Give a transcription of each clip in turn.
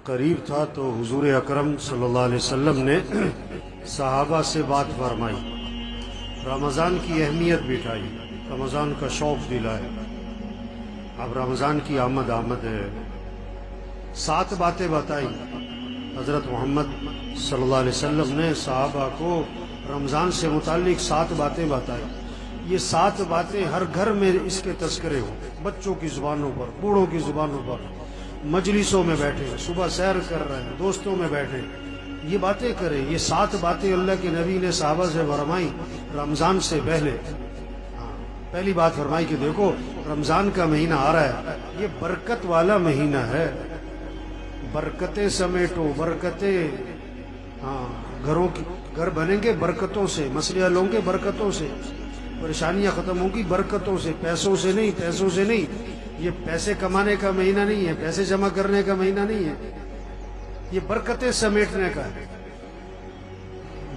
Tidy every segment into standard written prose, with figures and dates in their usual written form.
قریب تھا تو حضور اکرم صلی اللہ علیہ وسلم نے صحابہ سے بات فرمائی، رمضان کی اہمیت بٹھائی، رمضان کا شوق دلائے۔ اب رمضان کی آمد ہے، 7 باتیں بتائی حضرت محمد صلی اللہ علیہ وسلم نے صحابہ کو رمضان سے متعلق 7 باتیں بتائی۔ یہ 7 باتیں ہر گھر میں اس کے تذکرے ہوں، بچوں کی زبانوں پر، بوڑھوں کی زبانوں پر، مجلسوں میں بیٹھے، صبح سیر کر رہے ہیں، دوستوں میں بیٹھے، یہ باتیں کریں۔ یہ 7 باتیں اللہ کے نبی نے صحابہ سے فرمائی رمضان سے پہلے۔ پہلی بات فرمائی کہ دیکھو رمضان کا مہینہ آ رہا ہے، یہ برکت والا مہینہ ہے، برکتیں سمیٹو، برکتیں، گھر بنیں گے برکتوں سے، مسئلے حل ہوں گے برکتوں سے، پریشانیاں ختم ہوں گی برکتوں سے، پیسوں سے نہیں۔ یہ پیسے کمانے کا مہینہ نہیں ہے، پیسے جمع کرنے کا مہینہ نہیں ہے، یہ برکتیں سمیٹنے کا ہے۔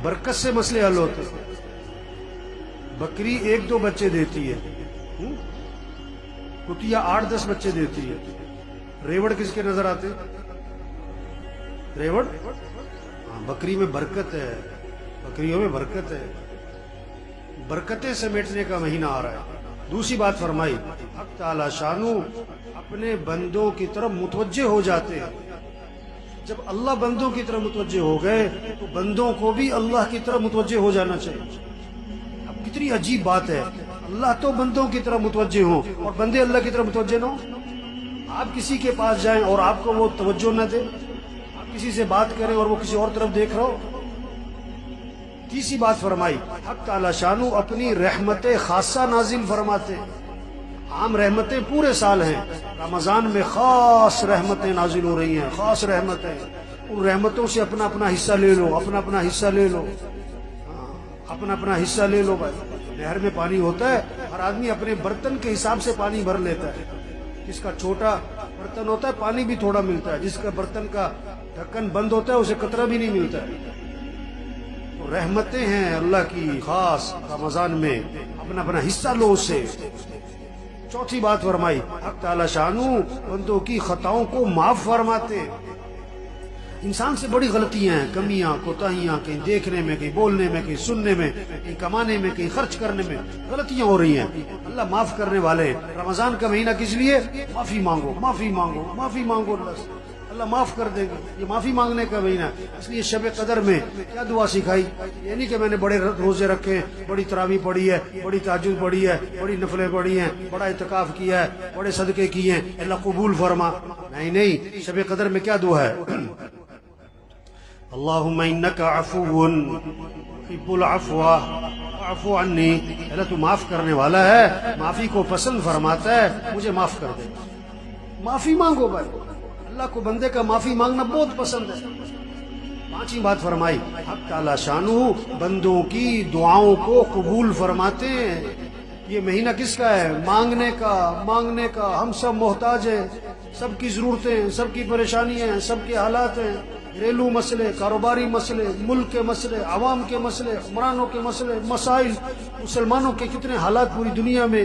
برکت سے مسئلے حل ہوتے۔ بکری 1-2 بچے دیتی ہے، کتیا 8-10 بچے دیتی ہے۔ ریوڑ کس کے نظر آتے؟ ریوڑ؟ بکری میں برکت ہے، بکریوں میں برکت ہے، برکتیں سمیٹنے کا مہینہ آ رہا ہے۔ دوسری بات فرمائی، حق تعالی شانو اپنے بندوں کی طرف متوجہ ہو جاتے ہیں۔ جب اللہ بندوں کی طرف متوجہ ہو گئے تو بندوں کو بھی اللہ کی طرف متوجہ ہو جانا چاہیے۔ اب کتنی عجیب بات ہے، اللہ تو بندوں کی طرف متوجہ ہوں اور بندے اللہ کی طرف متوجہ نہ ہوں۔ آپ کسی کے پاس جائیں اور آپ کو وہ توجہ نہ دے، آپ کسی سے بات کریں اور وہ کسی اور طرف دیکھ رہا ہو۔ تیسری بات فرمائی، حق تعالی شانو اپنی رحمت خاصہ نازل فرماتے۔ عام رحمتیں پورے سال ہیں، رمضان میں خاص رحمتیں نازل ہو رہی ہیں، خاص رحمتیں۔ ان رحمتوں سے اپنا اپنا حصہ لے لو، اپنا حصہ لے لو، اپنا حصہ لے لو۔ بھائی نہر میں پانی ہوتا ہے، ہر آدمی اپنے برتن کے حساب سے پانی بھر لیتا ہے۔ جس کا چھوٹا برتن ہوتا ہے پانی بھی تھوڑا ملتا ہے، جس کا برتن کا ڈھکن بند ہوتا ہے اسے قطرہ بھی نہیں ملتا ہے۔ رحمتیں ہیں اللہ کی خاص رمضان میں، اپنا حصہ لو اس سے۔ چوتھی بات فرمائی، حق تعالی شانو بندوں کی خطاؤں کو معاف فرماتے۔ انسان سے بڑی غلطیاں ہیں، کمیاں، کوتاہیاں، کہیں دیکھنے میں، کہیں بولنے میں، کہیں سننے میں، کہیں کمانے میں، کہیں خرچ کرنے میں غلطیاں ہو رہی ہیں۔ اللہ معاف کرنے والے ہیں۔ رمضان کا مہینہ کس لیے؟ معافی مانگو، معافی مانگو، معافی مانگو اللہ سے، اللہ معاف کر دے گا۔ یہ معافی مانگنے کا مہینہ، اس لیے شب قدر میں کیا دعا سکھائی؟ یہ نہیں کہ میں نے بڑے روزے رکھے، بڑی تراویح پڑھی ہے، بڑی تہجد پڑھی ہے، بڑی نفلیں پڑھی ہیں، بڑا اعتکاف کیا ہے، بڑے صدقے کیے ہیں، اللہ قبول فرما۔ نہیں، شب قدر میں کیا دعا ہے؟ اللہم انک عفو تحب العفو فاعف عنی۔ اللہ تو معاف کرنے والا ہے، معافی کو پسند فرماتا ہے، مجھے معاف کر دے۔ معافی مانگو بھائی، اللہ کو بندے کا معافی مانگنا بہت پسند ہے۔ پانچویں بات فرمائی، حق تعالی شانو بندوں کی دعاؤں کو قبول فرماتے ہیں۔ یہ مہینہ کس کا ہے؟ مانگنے کا۔ ہم سب محتاج ہیں، سب کی ضرورتیں، سب کی پریشانیاں، سب کے حالات ہیں، گھریلو مسئلے، کاروباری مسئلے، ملک کے مسئلے، عوام کے مسئلے، حکمرانوں کے مسئلے، مسائل، مسلمانوں کے کتنے حالات پوری دنیا میں۔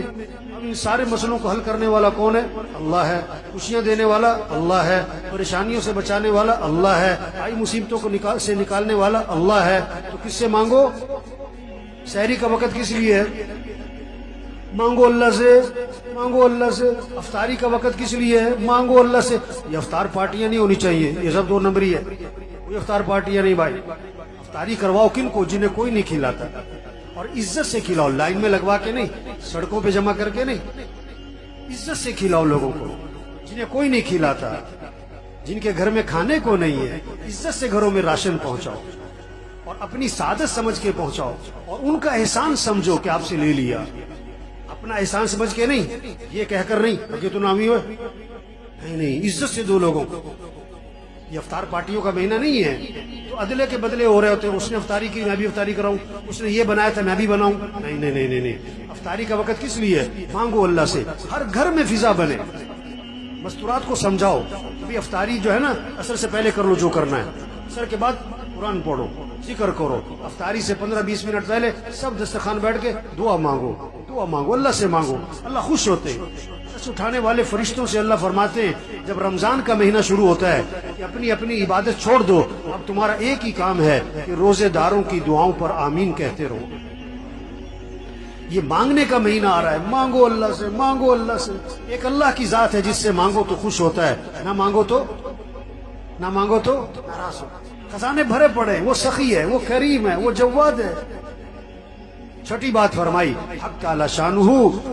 اب ان سارے مسئلوں کو حل کرنے والا کون ہے؟ اللہ ہے۔ خوشیاں دینے والا اللہ ہے، پریشانیوں سے بچانے والا اللہ ہے، آئی مصیبتوں کو سے نکالنے والا اللہ ہے۔ تو کس سے مانگو؟ سحری کا وقت کس لیے ہے؟ مانگو اللہ سے، مانگو اللہ سے۔ افطاری کا وقت کس لیے ہے؟ مانگو اللہ سے۔ یہ افطار پارٹیاں نہیں ہونی چاہیے، یہ سب 2 نمبری ہے، کوئی افطار پارٹیاں نہیں بھائی۔ افطاری کرواؤ کن کو؟ جنہیں کوئی نہیں کھلاتا، اور عزت سے کھلاؤ، لائن میں لگوا کے نہیں، سڑکوں پہ جمع کر کے نہیں، عزت سے کھلاؤ لوگوں کو، جنہیں کوئی نہیں کھلاتا، جن کے گھر میں کھانے کو نہیں ہے، عزت سے گھروں میں راشن پہنچاؤ اور اپنی سعادت سمجھ کے پہنچاؤ، اور ان کا احسان سمجھو کہ آپ سے لے لیا، اپنا احسان سمجھ کے نہیں، یہ کہہ کر نہیں کہ تو نامی ہوئے، نہیں، عزت سے دو لوگوں کو۔ یہ افطار پارٹیوں کا مہینہ نہیں ہے تو عدلے کے بدلے ہو رہے ہوتے ہیں، اس نے افطاری کی میں بھی افطاری کراؤں، اس نے یہ بنایا تھا میں بھی بناؤں۔ نہیں، افطاری کا وقت کس لیے؟ مانگو اللہ سے، ہر گھر میں فضا بنے، مستورات کو سمجھاؤ۔ ابھی افطاری جو ہے نا، عصر سے پہلے کر لو جو کرنا ہے، عصر کے بعد قرآن پڑھو، ذکر کرو. افطاری سے 15-20 منٹ پہلے سب دسترخوان بیٹھ کے دعا مانگو, دعا مانگو, اللہ سے مانگو. اللہ خوش ہوتے ہیں. دست اٹھانے والے فرشتوں سے اللہ فرماتے ہیں جب رمضان کا مہینہ شروع ہوتا ہے کہ اپنی اپنی عبادت چھوڑ دو, اب تمہارا ایک ہی کام ہے کہ روزے داروں کی دعاؤں پر آمین کہتے رہو. یہ مانگنے کا مہینہ آ رہا ہے, مانگو اللہ سے, مانگو اللہ سے. ایک اللہ کی ذات ہے جس سے مانگو تو خوش ہوتا ہے, نہ مانگو تو ناراض ہو. خزانے بھرے پڑے, وہ سخی ہے, وہ کریم ہے, وہ جواد ہے. چھٹی بات فرمائی, حق تعالی شانہ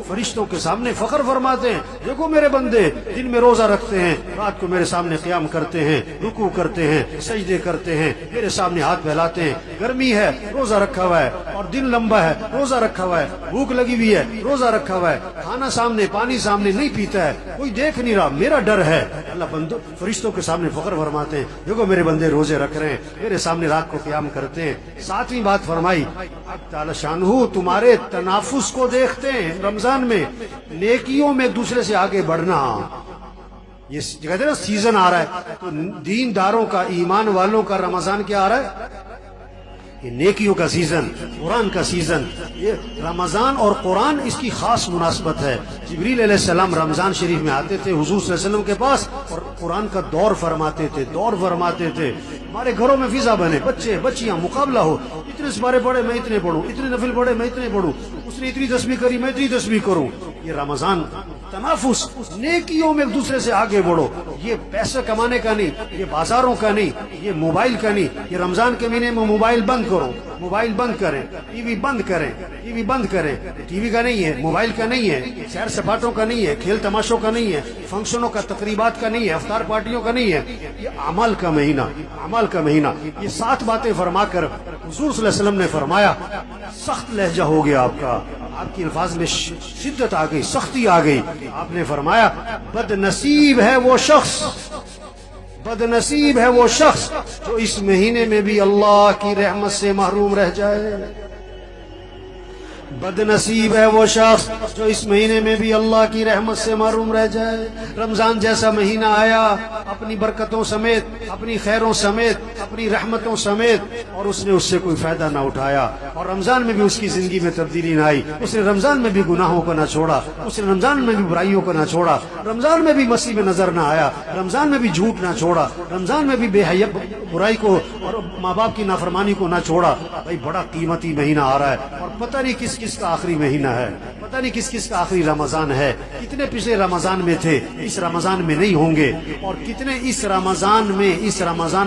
فرشتوں کے سامنے فخر فرماتے ہیں, دیکھو میرے بندے دن میں روزہ رکھتے ہیں, رات کو میرے سامنے قیام کرتے ہیں, رکوع کرتے ہیں, سجدے کرتے ہیں, میرے سامنے ہاتھ پھیلاتے ہیں. گرمی ہے روزہ رکھا ہوا ہے, اور دن لمبا ہے روزہ رکھا ہوا ہے, بھوک لگی ہوئی ہے روزہ رکھا ہوا ہے, کھانا سامنے پانی سامنے نہیں پیتا ہے, کوئی دیکھ نہیں رہا, میرا ڈر ہے. اللہ بندوں فرشتوں کے سامنے فخر فرماتے ہیں, دیکھو میرے بندے روزے رکھ رہے ہیں, میرے سامنے رات کو قیام کرتے ہیں. ساتویں بات فرمائی, حق تعالی شانہ تمہارے تنافس کو دیکھتے ہیں رمضان میں, نیکیوں میں ایک دوسرے سے آگے بڑھنا. یہ کہتے ہیں نا سیزن آ رہا ہے, تو دین داروں کا, ایمان والوں کا رمضان کیا آ رہا ہے؟ یہ نیکیوں کا سیزن, قرآن کا سیزن. یہ رمضان اور قرآن اس کی خاص مناسبت ہے. جبریل علیہ السلام رمضان شریف میں آتے تھے حضور صلی اللہ علیہ وسلم کے پاس, اور قرآن کا دور فرماتے تھے. ہمارے گھروں میں فضا بنے, بچے بچیاں مقابلہ ہو, اتنے سپارے پڑھے میں اتنے پڑھوں, اتنے نفل پڑھے میں اتنے پڑھوں, اس نے اتنی تسبیح کری میں اتنی تسبیح کروں. یہ رمضان تنافس, نیکیوں میں ایک دوسرے سے آگے بڑھو. یہ پیسے کمانے کا نہیں, یہ بازاروں کا نہیں, یہ موبائل کا نہیں. یہ رمضان کے مہینے میں موبائل بند کرو, موبائل بند کریں, ٹی وی بند کریں, ٹی وی بند کریں. ٹی وی کا نہیں ہے, موبائل کا نہیں ہے, سیر سپاٹوں کا نہیں ہے, کھیل تماشوں کا نہیں ہے, فنکشنوں کا, تقریبات کا نہیں ہے, افطار پارٹیوں کا نہیں ہے. یہ اعمال کا مہینہ, اعمال کا مہینہ. یہ 7 باتیں فرما کر حضور صلی اللہ علیہ وسلم نے فرمایا سخت لہجہ ہو گیا آپ کا, آپ کی الفاظ میں شدت آ گئی, سختی آ گئی. آپ نے فرمایا بد نصیب ہے وہ شخص, بد نصیب ہے وہ شخص جو اس مہینے میں بھی اللہ کی رحمت سے محروم رہ جائے. بد نصیب ہے وہ شخص جو اس مہینے میں بھی اللہ کی رحمت سے محروم رہ جائے. رمضان جیسا مہینہ آیا اپنی برکتوں سمیت, اپنی خیروں سمیت, اپنی رحمتوں سمیت, اور اس نے اس سے کوئی فائدہ نہ اٹھایا, اور رمضان میں بھی اس کی زندگی میں تبدیلی نہ آئی. اس نے رمضان میں بھی گناہوں کو نہ چھوڑا, اس نے رمضان میں بھی برائیوں کو نہ چھوڑا, رمضان میں بھی مسیح میں نظر نہ آیا, رمضان میں بھی جھوٹ نہ چھوڑا, رمضان میں بھی بے حیا برائی کو اور ماں باپ کی نافرمانی کو نہ چھوڑا. بھائی بڑا قیمتی مہینہ آ رہا ہے, اور پتہ نہیں کس کس کا آخری مہینہ ہے, پتہ نہیں کس کس کا آخری رمضان ہے. کتنے پچھلے رمضان میں تھے, اس رمضان میں نہیں ہوں گے, اور کتنے اس رمضان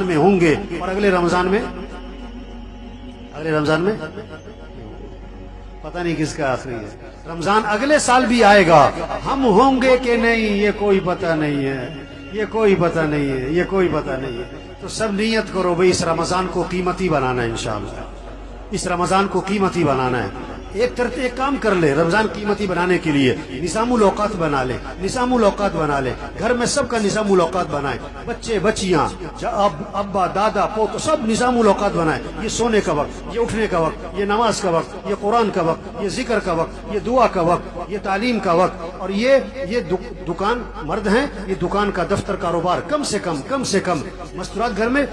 میں ہوں گے, اور اگلے رمضان میں پتہ نہیں کس کا آخری ہے. رمضان اگلے سال بھی آئے گا, ہم ہوں گے کہ نہیں یہ کوئی پتہ نہیں ہے, یہ کوئی پتہ نہیں ہے, یہ کوئی پتہ نہیں ہے. تو سب نیت کرو بھئی اس رمضان کو قیمتی بنانا ہے, انشاءاللہ اس رمضان کو قیمتی بنانا ہے. ایک کام کر لے رمضان قیمتی بنانے کے لیے, نظام الاوقات بنا لے, نظام الاوقات بنا لے. گھر میں سب کا نظام الاوقات بنائے, بچے بچیاں, ابا دادا پوت, سب نظام الاوقات بنائے. یہ سونے کا وقت, یہ اٹھنے کا وقت, یہ نماز کا وقت, یہ قرآن کا وقت, یہ ذکر کا وقت, یہ دعا کا وقت, یہ تعلیم کا وقت, اور یہ دکان مرد ہیں, یہ دکان کا دفتر کاروبار کم سے کم مستورات گھر میں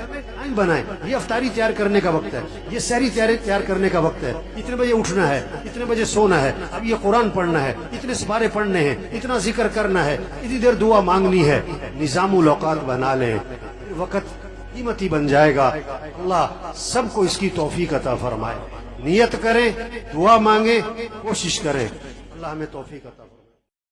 بنائیں. یہ افطاری تیار کرنے کا وقت ہے, یہ سحری تیار کرنے کا وقت ہے. اتنے بجے اٹھنا ہے, اتنے بجے سونا ہے, اب یہ قرآن پڑھنا ہے, اتنے سپارے پڑھنے ہیں, اتنا ذکر کرنا ہے, اتنی دیر دعا مانگنی ہے. نظام الاوقات بنا لیں, وقت قیمتی بن جائے گا. اللہ سب کو اس کی توفیق عطا فرمائے. نیت کریں, دعا مانگیں, کوشش کریں. اللہ ہمیں توفیق عطا فرمائے.